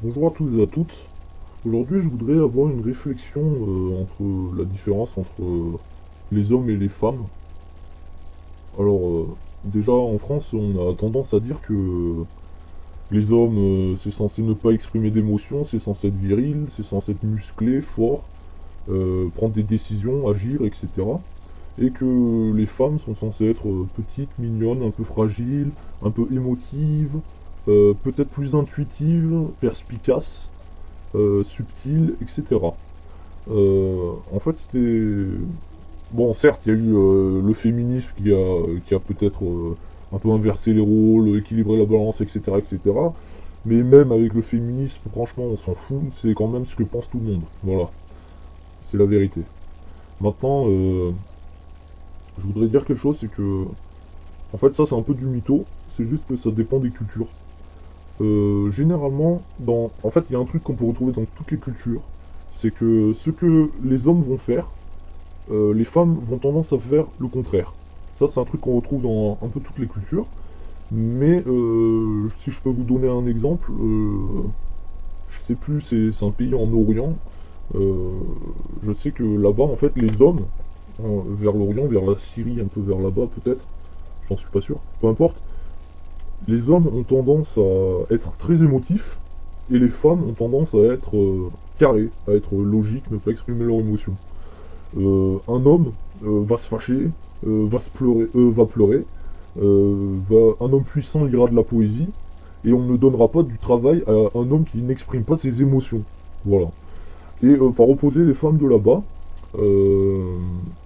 Bonjour à tous et à toutes. Aujourd'hui, je voudrais avoir une réflexion entre la différence entre les hommes et les femmes. Alors, déjà en France, on a tendance à dire que les hommes, c'est censé ne pas exprimer d'émotions, c'est censé être viril, c'est censé être musclé, fort, prendre des décisions, agir, etc. Et que les femmes sont censées être petites, mignonnes, un peu fragiles, un peu émotives, peut-être plus intuitives, perspicaces, subtil, etc. En fait, c'était... Bon, certes, il y a eu le féminisme qui a peut-être un peu inversé les rôles, équilibré la balance, etc., etc. Mais même avec le féminisme, franchement, on s'en fout. C'est quand même ce que pense tout le monde. Voilà, c'est la vérité. Maintenant, je voudrais dire quelque chose, c'est que... En fait, ça, c'est un peu du mytho. C'est juste que ça dépend des cultures. Généralement, en fait, il y a un truc qu'on peut retrouver dans toutes les cultures. C'est que ce que les hommes vont faire, les femmes vont tendance à faire le contraire. Ça, c'est un truc qu'on retrouve dans un peu toutes les cultures. Mais si je peux vous donner un exemple, je sais plus, c'est un pays en Orient. euh, je sais que là-bas, en fait, les hommes, vers l'Orient, vers la Syrie, un peu vers là-bas peut-être, j'en suis pas sûr, peu importe, les hommes ont tendance à être très émotifs et les femmes ont tendance à être carrées, à être logiques, ne pas exprimer leurs émotions. Un homme va se fâcher, va pleurer, un homme puissant lira de la poésie, et on ne donnera pas du travail à un homme qui n'exprime pas ses émotions. Voilà. Et par opposé, les femmes de là-bas, euh,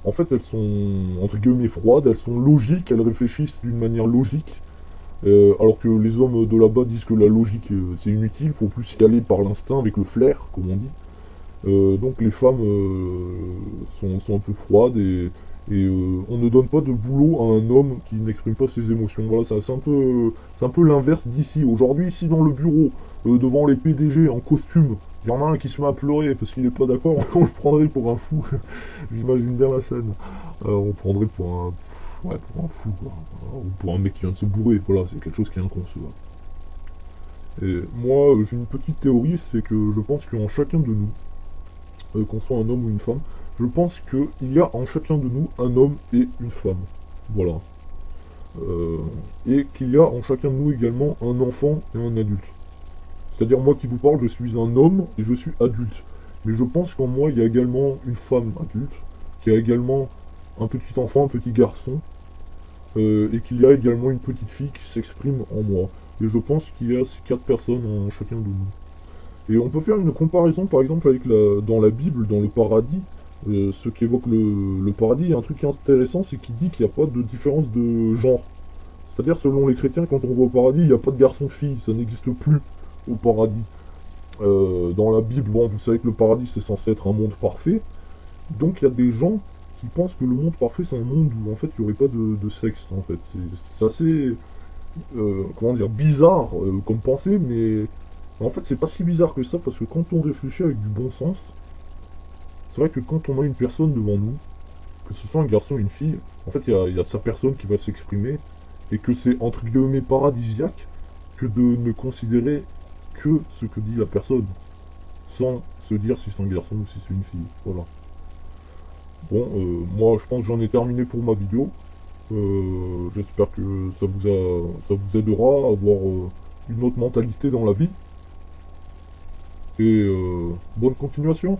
en fait, elles sont entre guillemets froides, elles sont logiques, elles réfléchissent d'une manière logique, alors que les hommes de là-bas disent que la logique c'est inutile, il faut plus y aller par l'instinct, avec le flair, comme on dit. Donc les femmes sont un peu froides et on ne donne pas de boulot à un homme qui n'exprime pas ses émotions. Voilà, c'est un peu l'inverse d'ici. Aujourd'hui, ici dans le bureau, devant les PDG en costume, il y en a un qui se met à pleurer parce qu'il n'est pas d'accord, on le prendrait pour un fou. J'imagine bien la scène. On le prendrait ouais, pour un fou, quoi. Ou pour un mec qui vient de se bourrer. Voilà, c'est quelque chose qui est inconcevable. Et moi, j'ai une petite théorie, c'est que je pense qu'en chacun de nous, qu'on soit un homme ou une femme, je pense qu'il y a en chacun de nous un homme et une femme. Voilà. Euh, et qu'il y a en chacun de nous également un enfant et un adulte. C'est-à-dire moi qui vous parle, je suis un homme et je suis adulte. Mais je pense qu'en moi, il y a également une femme adulte, qui a également un petit enfant, un petit garçon, et qu'il y a également une petite fille qui s'exprime en moi. Et je pense qu'il y a ces quatre personnes en chacun de nous. Et on peut faire une comparaison par exemple avec dans la Bible, dans le paradis. Ce qui évoque le paradis, il y a un truc intéressant, c'est qu'il dit qu'il n'y a pas de différence de genre. C'est-à-dire, selon les chrétiens, quand on va au paradis, il n'y a pas de garçon-fille, ça n'existe plus au paradis. Dans la Bible, bon, vous savez que le paradis c'est censé être un monde parfait, donc il y a des gens qui pensent que le monde parfait c'est un monde où en fait il n'y aurait pas de sexe en fait. C'est assez, comment dire, bizarre comme pensée, mais en fait, c'est pas si bizarre que ça parce que quand on réfléchit avec du bon sens, c'est vrai que quand on a une personne devant nous, que ce soit un garçon ou une fille, en fait, il y a sa personne qui va s'exprimer et que c'est entre guillemets paradisiaque que de ne considérer que ce que dit la personne sans se dire si c'est un garçon ou si c'est une fille. Voilà. Bon, moi, je pense que j'en ai terminé pour ma vidéo. J'espère que ça vous aidera à avoir une autre mentalité dans la vie et bonne continuation.